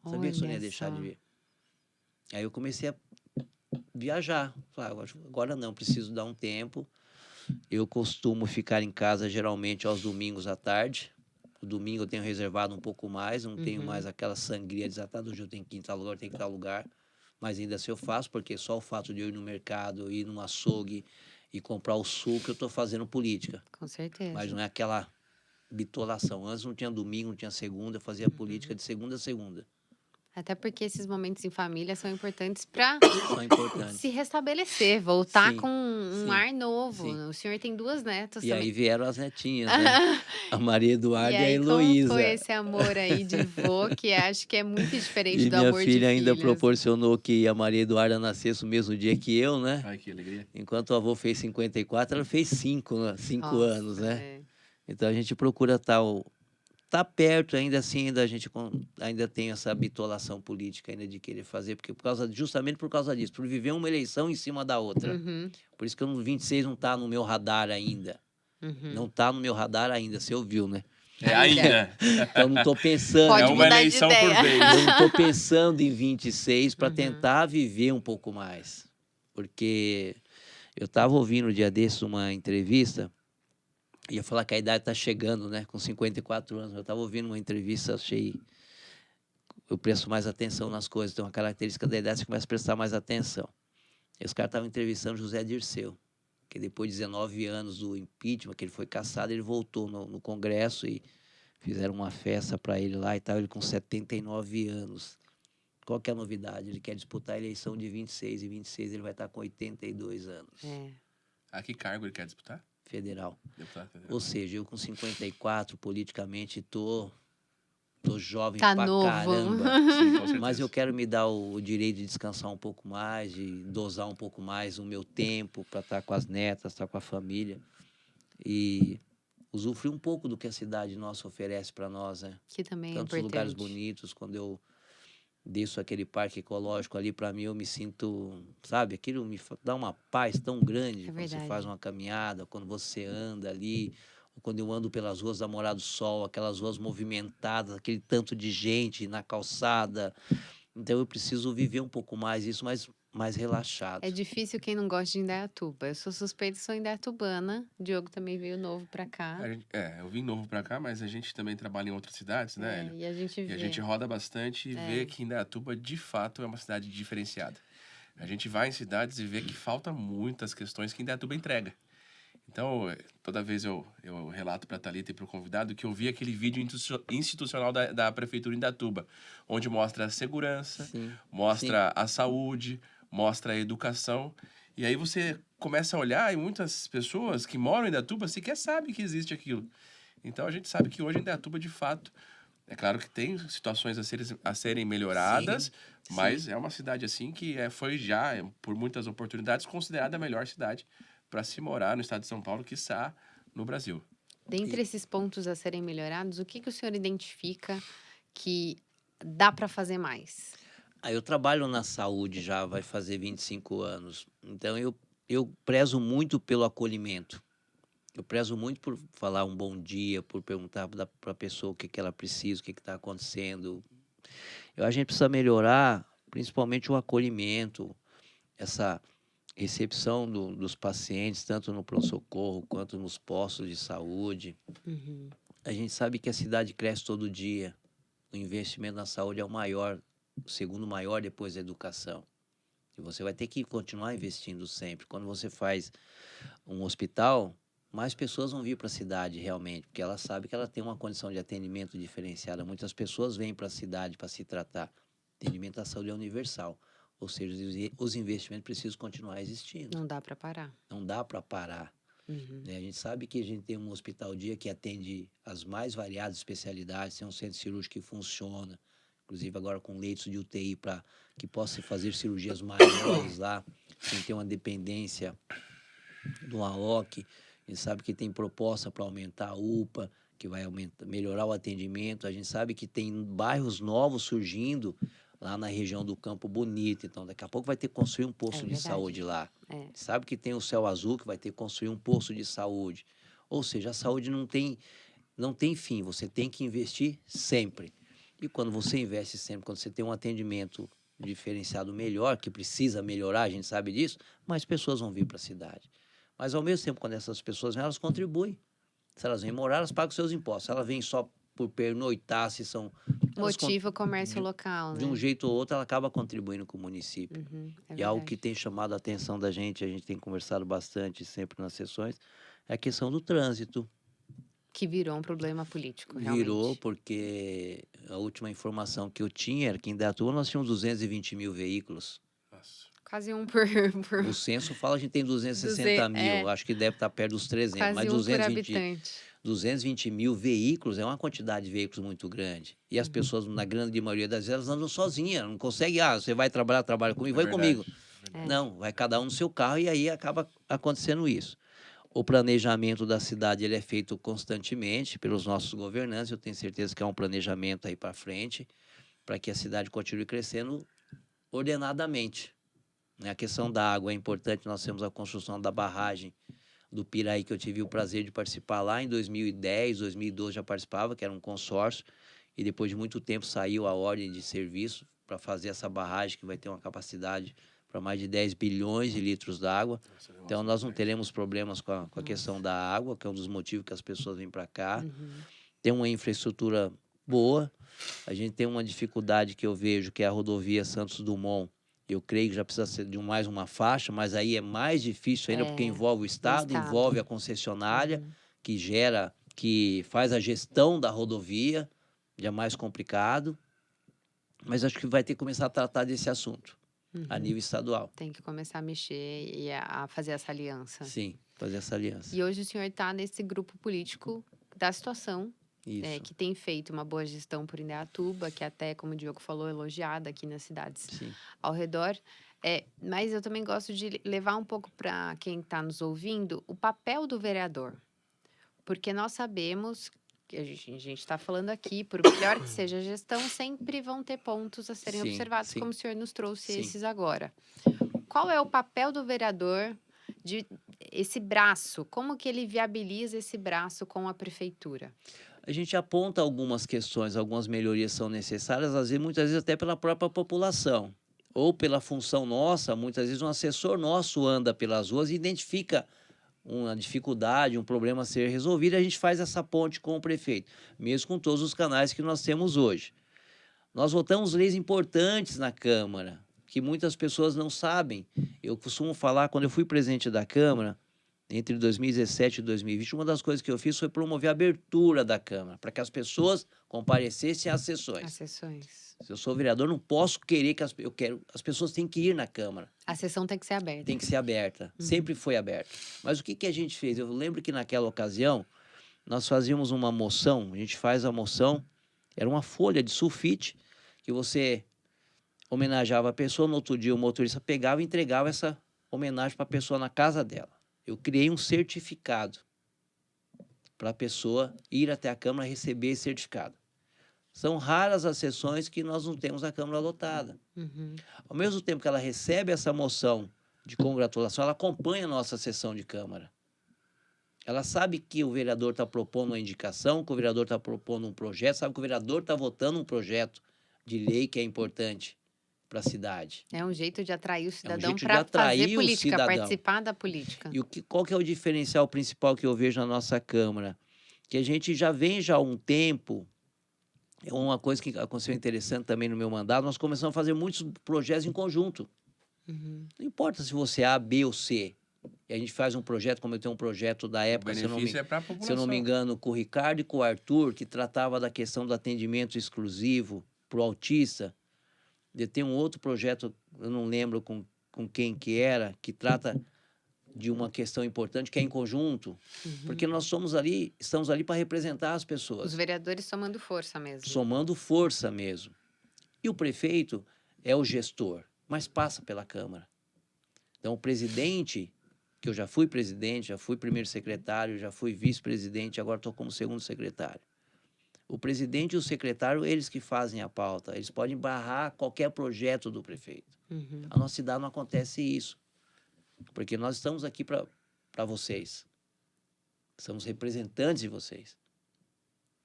sabia que o senhor não ia Olha deixar só. de vir. Aí eu comecei a viajar. Falei, agora não, preciso dar um tempo. Eu costumo ficar em casa geralmente aos domingos à tarde. O domingo eu tenho reservado um pouco mais, não tenho mais aquela sangria desatada, hoje eu tenho que ir em tal lugar, tenho que ir em tal lugar. Mas ainda assim eu faço, porque só o fato de eu ir no mercado, ir num açougue e comprar o suco, eu estou fazendo política. Com certeza. Mas não é aquela bitolação. Antes não tinha domingo, não tinha segunda, eu fazia política de segunda a segunda. Até porque esses momentos em família são importantes para Só importante. se restabelecer, voltar Sim, com um sim, ar novo. sim. O senhor tem 2 netas E também. aí vieram as netinhas, né? A Maria Eduarda E e a aí, como Heloísa. foi esse amor aí de vô, que acho que é muito diferente E do minha amor de filha ainda filhas. proporcionou que a Maria Eduarda nascesse o mesmo dia que eu, né? Ai, que alegria. Enquanto o avô fez 54, ela fez 5 Nossa, anos, né? Então a gente procura tá perto, ainda assim, a gente ainda tem essa bitolação política ainda de querer fazer, porque justamente por causa disso, por viver uma eleição em cima da outra. Por isso que o 26 não está no meu radar ainda. Não está no meu radar ainda, você ouviu, né? Ainda. Então não estou pensando. Pode É uma mudar de eleição ideia. por vez. Eu não estou pensando em 26 para tentar viver um pouco mais. Porque eu estava ouvindo um dia desses uma entrevista Ia falar que a idade está chegando, né? Com 54 anos. Eu estava ouvindo uma entrevista, achei. Eu presto mais atenção nas coisas. Tem uma característica da idade, você começa a prestar mais atenção. E os caras estavam entrevistando José Dirceu, que depois de 19 anos do impeachment, que ele foi cassado, ele voltou no Congresso e fizeram uma festa para ele lá e tal, ele com 79 anos. Qual que é a novidade? Ele quer disputar a eleição de 26, e 26 ele vai estar com 82 anos. A que cargo ele quer disputar? Federal. Deputado federal. Ou seja, eu com 54, politicamente, tô jovem Tá pra novo. caramba. Sim, com certeza. Mas eu quero me dar o direito de descansar um pouco mais, de dosar um pouco mais o meu tempo para estar com as netas, estar com a família. E usufruir um pouco do que a cidade nossa oferece para nós, né? Que também é Tantos importante. lugares bonitos, quando eu desço aquele parque ecológico ali, para mim eu me sinto, sabe, aquilo me dá uma paz tão grande quando você verdade. faz uma caminhada, quando você anda ali, ou quando eu ando pelas ruas da Morada do Sol, aquelas ruas movimentadas, aquele tanto de gente na calçada. Então eu preciso viver um pouco mais isso, mas mais relaxado. É difícil quem não gosta de Indaiatuba. Eu sou suspeita e sou indaiatubana. O Diogo também veio novo pra cá. Eu vim novo pra cá, mas a gente também trabalha em outras cidades, né, Hélio? E a gente E vê. a gente roda bastante e vê que Indaiatuba, de fato, é uma cidade diferenciada. A gente vai em cidades e vê que falta muitas questões que Indaiatuba entrega. Então, toda vez eu relato para a Thalita e para o convidado que eu vi aquele vídeo institucional da Prefeitura de Indaiatuba, onde mostra a segurança, Sim, mostra a saúde, mostra a educação. E aí você começa a olhar e muitas pessoas que moram em Indaiatuba sequer sabem que existe aquilo. Então, a gente sabe que hoje Indaiatuba, de fato, é claro que tem situações a serem melhoradas, Sim, mas é uma cidade assim que foi já, por muitas oportunidades, considerada a melhor cidade para se morar no estado de São Paulo, quiçá no Brasil. Dentre esses pontos a serem melhorados, o que o senhor identifica que dá para fazer mais? Eu trabalho na saúde já vai fazer 25 anos. Então eu prezo muito pelo acolhimento. Eu prezo muito por falar um bom dia, por perguntar para a pessoa o que ela precisa, o que está acontecendo. A gente precisa melhorar principalmente o acolhimento, essa recepção dos pacientes, tanto no pronto-socorro quanto nos postos de saúde. Uhum. A gente sabe que a cidade cresce todo dia. O investimento na saúde é o segundo maior depois da educação. E você vai ter que continuar investindo sempre. Quando você faz um hospital, mais pessoas vão vir para a cidade realmente, porque ela sabe que ela tem uma condição de atendimento diferenciada. Muitas pessoas vêm para a cidade para se tratar. Atendimento à saúde é universal. Ou seja, os investimentos precisam continuar existindo. Não dá para parar. Não dá para parar. Uhum. A gente sabe que a gente tem um hospital dia que atende as mais variadas especialidades, tem um centro cirúrgico que funciona, inclusive agora com leitos de UTI para que possa fazer cirurgias maiores lá, sem ter uma dependência do AOC. A gente sabe que tem proposta para aumentar a UPA, que vai melhorar o atendimento. A gente sabe que tem bairros novos surgindo lá na região do Campo Bonito. Então, daqui a pouco vai ter que construir um posto de saúde lá. Sabe que tem o Céu Azul, que vai ter que construir um posto de saúde. Ou seja, a saúde não tem fim. Você tem que investir sempre. E quando você investe sempre, quando você tem um atendimento diferenciado melhor, que precisa melhorar, a gente sabe disso, mais pessoas vão vir para a cidade. Mas, ao mesmo tempo, quando essas pessoas vêm, elas contribuem. Se elas vêm morar, elas pagam seus impostos. Se elas vêm só por pernoitar, se são... Motiva o comércio local, né? De um jeito ou outro, ela acaba contribuindo com o município. E algo que tem chamado a atenção da gente, a gente tem conversado bastante sempre nas sessões, é a questão do trânsito. Que virou um problema político, realmente. Virou, porque a última informação que eu tinha era que em Indaiatuba nós tínhamos 220 mil veículos. Nossa. Quase um por... O censo fala que a gente tem 260 mil, acho que deve estar perto dos 300. Quase mas um por habitante. 220 mil veículos é uma quantidade de veículos muito grande. E as pessoas, na grande maioria das vezes, elas andam sozinhas, não conseguem, você vai trabalhar comigo, vai comigo. Não, vai cada um no seu carro e aí acaba acontecendo isso. O planejamento da cidade ele é feito constantemente pelos nossos governantes, eu tenho certeza que é um planejamento aí para frente, para que a cidade continue crescendo ordenadamente. A questão da água é importante, nós temos a construção da barragem do Piraí, que eu tive o prazer de participar lá em 2010, 2012 já participava, que era um consórcio, e depois de muito tempo saiu a ordem de serviço para fazer essa barragem, que vai ter uma capacidade para mais de 10 bilhões de litros d'água. Nossa, Então, nós não teremos problemas com a questão da água, que é um dos motivos que as pessoas vêm para cá. Tem uma infraestrutura boa. A gente tem uma dificuldade que eu vejo, que é a rodovia Santos Dumont. Eu creio que já precisa ser de mais uma faixa, mas aí é mais difícil ainda, porque envolve o Estado, envolve a concessionária, que faz a gestão da rodovia, já é mais complicado. Mas acho que vai ter que começar a tratar desse assunto a nível estadual. Tem que começar a mexer e a fazer essa aliança. Sim, fazer essa aliança. E hoje o senhor está nesse grupo político da situação, Isso. que tem feito uma boa gestão por Indaiatuba, que até, como o Diogo falou, elogiada aqui nas cidades Sim. ao redor. Mas eu também gosto de levar um pouco para quem está nos ouvindo o papel do vereador. Porque nós sabemos que a gente está falando aqui, por melhor que seja a gestão, sempre vão ter pontos a serem Sim, observados, sim. como o senhor nos trouxe Sim. esses agora. Qual é o papel do vereador, esse braço? Como que ele viabiliza esse braço com a prefeitura? A gente aponta algumas questões, algumas melhorias são necessárias, às vezes, muitas vezes até pela própria população, ou pela função nossa. Muitas vezes um assessor nosso anda pelas ruas e identifica uma dificuldade, um problema a ser resolvido, e a gente faz essa ponte com o prefeito, mesmo com todos os canais que nós temos hoje. Nós votamos leis importantes na Câmara, que muitas pessoas não sabem. Eu costumo falar, quando eu fui presidente da Câmara, entre 2017 e 2020, uma das coisas que eu fiz foi promover a abertura da Câmara, para que as pessoas comparecessem às sessões. As sessões. Se eu sou vereador, não posso querer que as pessoas têm que ir na Câmara. A sessão tem que ser aberta. Tem que ser aberta. Sempre foi aberta. Mas o que a gente fez? Eu lembro que naquela ocasião, nós fazíamos uma moção, a gente faz a moção, era uma folha de sulfite, que você homenageava a pessoa, no outro dia o motorista pegava e entregava essa homenagem para a pessoa na casa dela. Eu criei um certificado para a pessoa ir até a Câmara receber esse certificado. São raras as sessões que nós não temos a Câmara lotada. Ao mesmo tempo que ela recebe essa moção de congratulação, ela acompanha a nossa sessão de Câmara. Ela sabe que o vereador está propondo uma indicação, que o vereador está propondo um projeto, sabe que o vereador está votando um projeto de lei que é importante para a cidade. É um jeito de atrair o cidadão jeito de para atrair fazer o política, cidadão. participar da política. E qual que é o diferencial principal que eu vejo na nossa Câmara? Que a gente já vem há um tempo. É uma coisa que aconteceu interessante também no meu mandato, nós começamos a fazer muitos projetos em conjunto. Não importa se você é A, B ou C. E a gente faz um projeto, como eu tenho um projeto da O época, benefício é para a população. se eu não me engano, com o Ricardo e com o Arthur, que tratava da questão do atendimento exclusivo para o autista. Eu tenho um outro projeto, eu não lembro com quem que era, que trata de uma questão importante, que é em conjunto, porque nós estamos ali para representar as pessoas. Os vereadores somando força mesmo. Somando força mesmo. E o prefeito é o gestor, mas passa pela Câmara. Então, o presidente, que eu já fui presidente, já fui primeiro secretário, já fui vice-presidente, agora estou como segundo secretário. O presidente e o secretário, eles que fazem a pauta. Eles podem barrar qualquer projeto do prefeito. A nossa cidade não acontece isso. Porque nós estamos aqui para vocês. Somos representantes de vocês.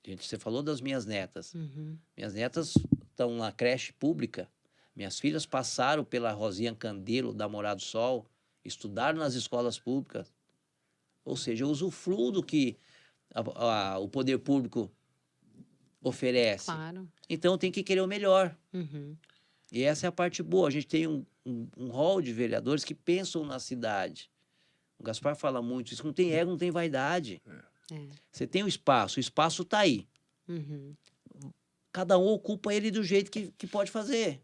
Gente, você falou das minhas netas. Minhas netas estão na creche pública. Minhas filhas passaram pela Rosinha Candelo, da Morado do Sol, estudaram nas escolas públicas. Ou seja, eu usufruo do que o poder público oferece. Claro. Então, tem que querer o melhor. E essa é a parte boa. A gente tem um hall de vereadores que pensam na cidade. O Gaspar fala muito isso. Não tem ego, não tem vaidade. Você tem o espaço está aí. Cada um ocupa ele do jeito que pode fazer.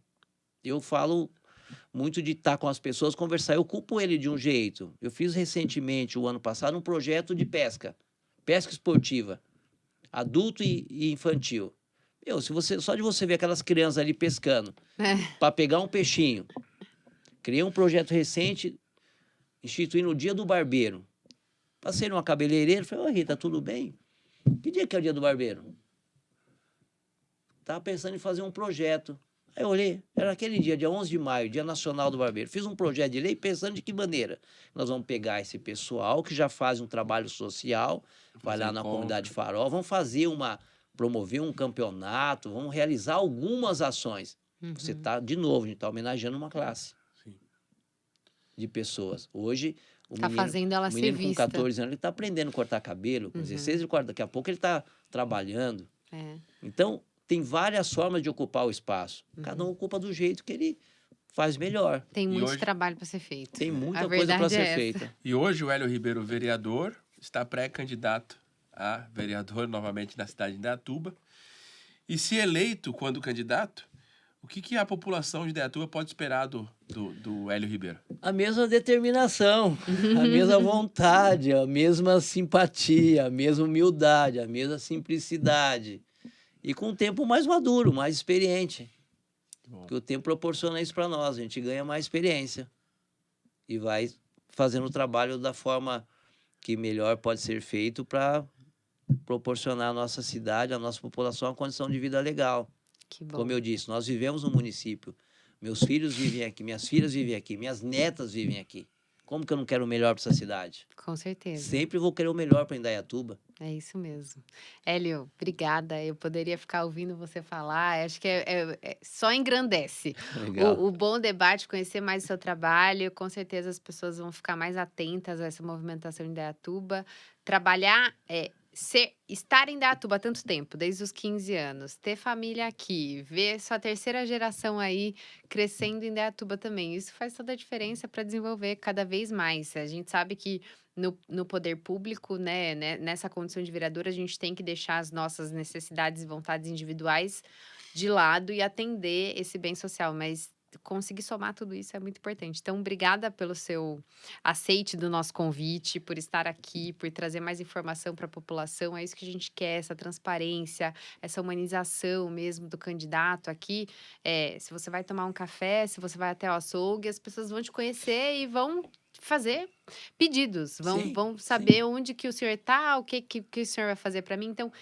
Eu falo muito de estar com as pessoas, conversar. Eu ocupo ele de um jeito. Eu fiz recentemente, o ano passado, um projeto de pesca esportiva, adulto e infantil. Só de você ver aquelas crianças ali pescando para pegar um peixinho. Criei um projeto recente, instituindo o Dia do Barbeiro. Passei numa cabeleireira, falei, ô Rita, tudo bem? Que dia que é o Dia do Barbeiro? Estava pensando em fazer um projeto. Aí eu olhei, era aquele dia 11 de maio, Dia Nacional do Barbeiro. Fiz um projeto de lei pensando de que maneira nós vamos pegar esse pessoal que já faz um trabalho social, vai lá na comunidade Farol, vamos promover um campeonato, vamos realizar algumas ações. Você está, de novo, a gente está homenageando uma classe. de pessoas. Hoje, Tá fazendo ela o ser menino com vista. 14 anos, ele está aprendendo a cortar cabelo. Com 16, ele corta. Daqui a pouco ele está trabalhando. É. Então, tem várias formas de ocupar o espaço. Cada um ocupa do jeito que ele faz melhor. Tem muito hoje- trabalho para ser feito. Tem muita A coisa para verdade é ser essa. feita. E hoje o Hélio Ribeiro, vereador, está pré-candidato a vereador novamente na cidade de Indaiatuba. E se eleito quando candidato, o que a população de Indaiatuba pode esperar do Hélio Ribeiro? A mesma determinação, a mesma vontade, a mesma simpatia, a mesma humildade, a mesma simplicidade. E com um tempo mais maduro, mais experiente. Bom. Porque o tempo proporciona isso para nós, a gente ganha mais experiência. E vai fazendo o trabalho da forma que melhor pode ser feito para proporcionar à nossa cidade, à nossa população, uma condição de vida legal. Que bom. Como eu disse, nós vivemos no município. Meus filhos vivem aqui, minhas filhas vivem aqui, minhas netas vivem aqui. Como que eu não quero o melhor para essa cidade? Com certeza. Sempre vou querer o melhor para Indaiatuba. É isso mesmo. Hélio, obrigada. Eu poderia ficar ouvindo você falar. Acho que só engrandece. Legal. O bom debate, conhecer mais o seu trabalho. Com certeza as pessoas vão ficar mais atentas a essa movimentação em Indaiatuba. Trabalhar, estar em Indaiatuba há tanto tempo, desde os 15 anos. Ter família aqui, ver sua terceira geração aí crescendo em Indaiatuba também. Isso faz toda a diferença para desenvolver cada vez mais. A gente sabe que no poder público, né, nessa condição de vereador, a gente tem que deixar as nossas necessidades e vontades individuais de lado e atender esse bem social, mas conseguir somar tudo isso é muito importante. Então, obrigada pelo seu aceite do nosso convite, por estar aqui, por trazer mais informação para a população. É isso que a gente quer, essa transparência, essa humanização mesmo do candidato aqui. Se você vai tomar um café, se você vai até o açougue, as pessoas vão te conhecer e vão fazer pedidos, Sim, vão saber onde que o senhor está, o que o senhor vai fazer para mim. Então,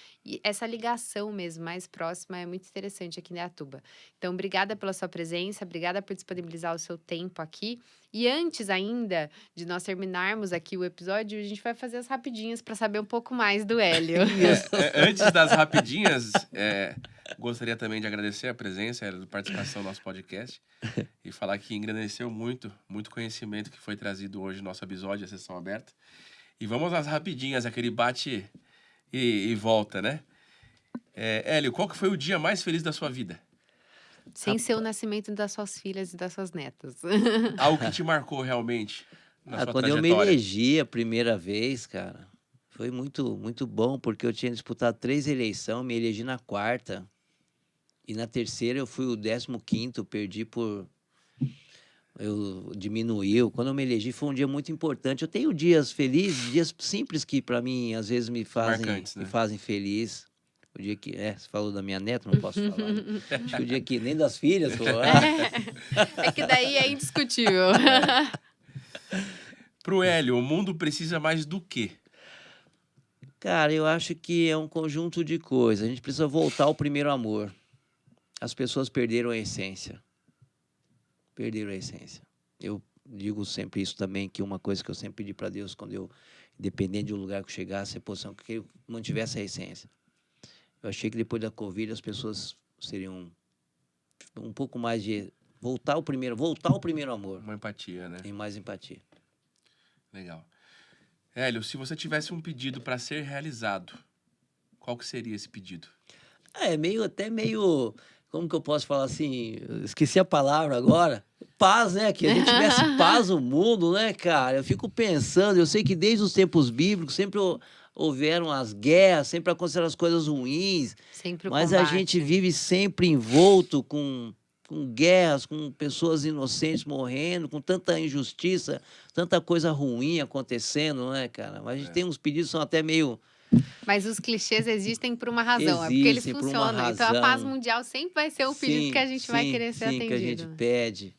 essa ligação mesmo, mais próxima, é muito interessante aqui em Indaiatuba. Então, obrigada pela sua presença, obrigada por disponibilizar o seu tempo aqui. E antes ainda de nós terminarmos aqui o episódio, a gente vai fazer as rapidinhas para saber um pouco mais do Hélio. Antes das rapidinhas, gostaria também de agradecer a presença, a participação no nosso podcast e falar que engrandeceu muito conhecimento que foi trazido hoje no nosso episódio, a sessão aberta. E vamos às rapidinhas, aquele bate e volta, né? Hélio, qual que foi o dia mais feliz da sua vida? Sem ser o nascimento das suas filhas e das suas netas. Algo que te marcou realmente na sua Quando eu me trajetória? elegi a primeira vez, cara, foi muito, muito bom, porque eu tinha disputado 3 eleições, me elegi na 4ª. E na 3ª eu fui o 15º, perdi por... Diminuiu. Quando eu me elegi foi um dia muito importante. Eu tenho dias felizes, dias simples que para mim às vezes me fazem, Marcantes, né? me fazem feliz. O dia que... você falou da minha neta, não posso falar. Né? Acho que o dia que nem das filhas... É que daí é indiscutível. Pro Hélio, o mundo precisa mais do quê? Cara, eu acho que é um conjunto de coisas. A gente precisa voltar ao primeiro amor. As pessoas perderam a essência. Perderam a essência. Eu digo sempre isso também, que uma coisa que eu sempre pedi para Deus, quando eu, independente do lugar que eu chegasse, a posição que eu mantivesse a essência. Eu achei que depois da Covid as pessoas seriam um pouco mais de voltar ao primeiro amor. Uma empatia, né? E mais empatia. Legal. Hélio, se você tivesse um pedido para ser realizado, qual que seria esse pedido? Até meio, como que eu posso falar assim, eu esqueci a palavra agora, paz, né, que a gente tivesse paz no mundo, né, cara, eu fico pensando, eu sei que desde os tempos bíblicos sempre houveram as guerras, sempre aconteceram as coisas ruins, Sempre o mas a combate. gente vive sempre envolto com guerras, com pessoas inocentes morrendo, com tanta injustiça, tanta coisa ruim acontecendo, né, cara, mas a gente tem uns pedidos que são até meio... Mas os clichês existem por uma razão, é porque eles Existem por uma funcionam. Então a razão. paz mundial sempre vai ser um pedido que a gente vai querer ser atendido. que a gente pede.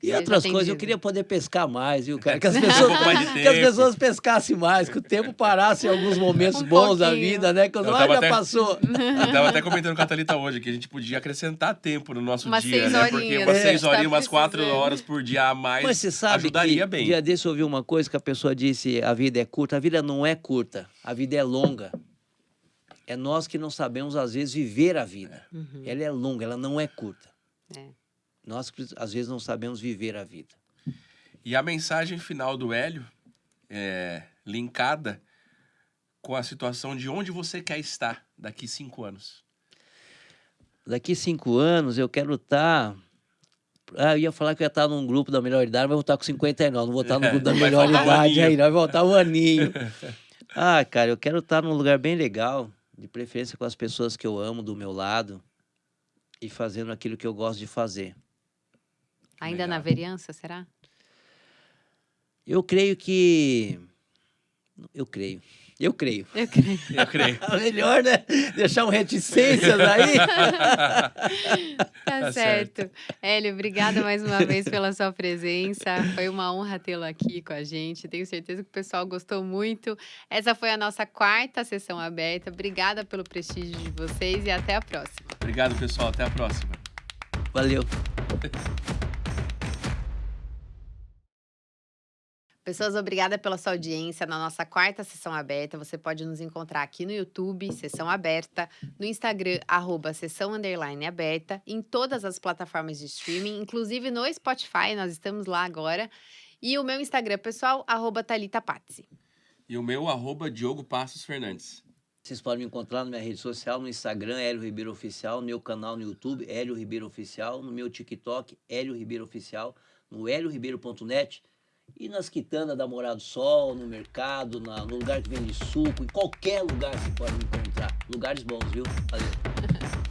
E Seja outras coisas, eu atendido. queria poder pescar mais, viu, cara? Que as Um pessoas, pouco mais de que as tempo. pessoas pescassem mais, que o tempo parasse em alguns momentos Um bons da pouquinho. vida, né? Quando Eu tava já até- passou. Eu tava até comentando com a Thalita hoje que a gente podia acrescentar tempo no nosso Umas dia, 6 né? Porque horinhas, umas né? 6 Tá horinhas, umas 4 precisando. horas por dia a mais Mas você sabe ajudaria que bem. dia desse eu ouvi uma coisa que a pessoa disse, a vida é curta. A vida não é curta, a vida é longa. É nós que não sabemos, às vezes, viver a vida. Uhum. Ela é longa, ela não é curta. É. Nós, às vezes, não sabemos viver a vida. E a mensagem final do Hélio é linkada com a situação de onde você quer estar daqui 5 anos. Daqui 5 anos eu quero estar... eu ia falar que eu ia estar num grupo da melhor idade, mas eu vou estar com 59. Não vou estar no grupo da Vai melhor faltar um idade aninho. aí, não. Vai voltar um aninho. Cara, eu quero estar num lugar bem legal, de preferência com as pessoas que eu amo do meu lado e fazendo aquilo que eu gosto de fazer. Ainda na Legal. vereança, será? Eu creio que... Eu creio. Eu creio. Eu creio. Melhor, né? Deixar um reticências aí. Tá certo. Hélio, obrigada mais uma vez pela sua presença. Foi uma honra tê-lo aqui com a gente. Tenho certeza que o pessoal gostou muito. Essa foi a nossa 4ª sessão aberta. Obrigada pelo prestígio de vocês e até a próxima. Obrigado, pessoal. Até a próxima. Valeu. Pessoas, obrigada pela sua audiência na nossa 4ª sessão aberta. Você pode nos encontrar aqui no YouTube, Sessão Aberta, no Instagram, @sessão_aberta, em todas as plataformas de streaming, inclusive no Spotify, nós estamos lá agora. E o meu Instagram pessoal, @ThalitaPazzi. E o meu, @Diogo Passos Fernandes. Vocês podem me encontrar na minha rede social, no Instagram, Hélio Ribeiro Oficial, no meu canal no YouTube, Hélio Ribeiro Oficial, no meu TikTok, Hélio Ribeiro Oficial, no helioribeiro.net e nas quitandas da Morada do Sol, no mercado, no lugar que vende suco, em qualquer lugar você pode me encontrar. Lugares bons, viu? Valeu.